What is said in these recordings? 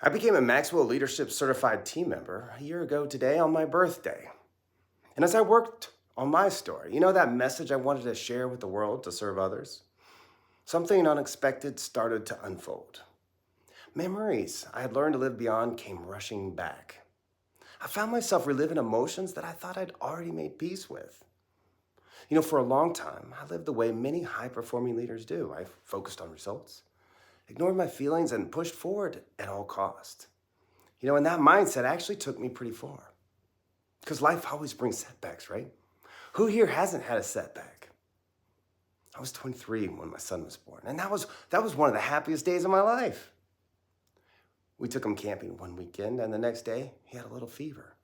I became a Maxwell Leadership Certified team member a year ago today on my birthday. And as I worked on my story, that message I wanted to share with the world to serve others? Something unexpected started to unfold. Memories I had learned to live beyond came rushing back. I found myself reliving emotions that I thought I'd already made peace with. For a long time, I lived the way many high performing leaders do. I focused on results, ignored my feelings, and pushed forward at all cost. And that mindset actually took me pretty far. Because life always brings setbacks, right? Who here hasn't had a setback? I was 23 when my son was born, and that was one of the happiest days of my life. We took him camping one weekend, and the next day he had a little fever.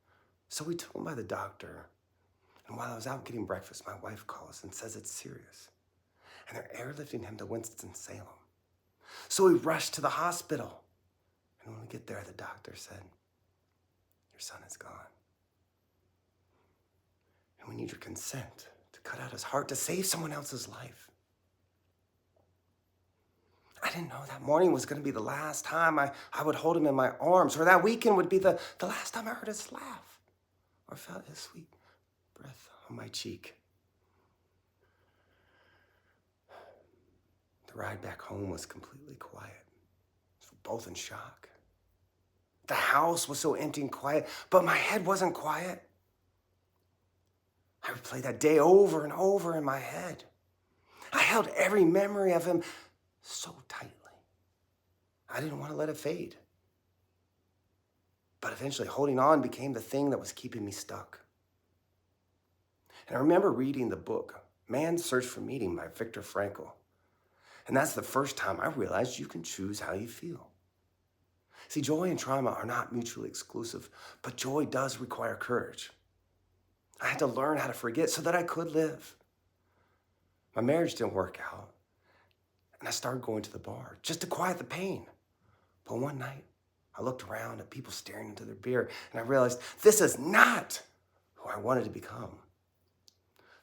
So we took him by the doctor. And while I was out getting breakfast, my wife calls and says it's serious. And they're airlifting him to Winston-Salem. So we rushed to the hospital. And when we get there, the doctor said, "Your son is gone. And we need your consent to cut out his heart to save someone else's life." I didn't know that morning was going to be the last time I would hold him in my arms, or that weekend would be the last time I heard his laugh or felt his sweet breath on my cheek. The ride back home was completely quiet. We were both in shock. The house was so empty and quiet, but my head wasn't quiet. I replayed that day over and over in my head. I held every memory of him so tightly. I didn't want to let it fade. But eventually, holding on became the thing that was keeping me stuck. And I remember reading the book, Man's Search for Meaning by Viktor Frankl. And that's the first time I realized you can choose how you feel. See, joy and trauma are not mutually exclusive, but joy does require courage. I had to learn how to forget so that I could live. My marriage didn't work out, and I started going to the bar just to quiet the pain. But one night, I looked around at people staring into their beer, and I realized this is not who I wanted to become.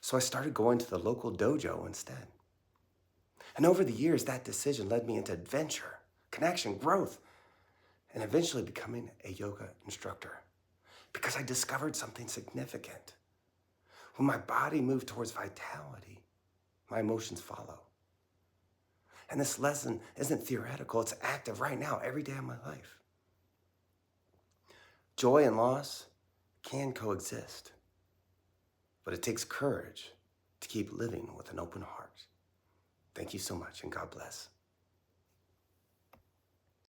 So I started going to the local dojo instead. And over the years, that decision led me into adventure, connection, growth, and eventually becoming a yoga instructor because I discovered something significant. When my body moved towards vitality, my emotions follow. And this lesson isn't theoretical, it's active right now, every day of my life. Joy and loss can coexist, but it takes courage to keep living with an open heart. Thank you so much, and God bless.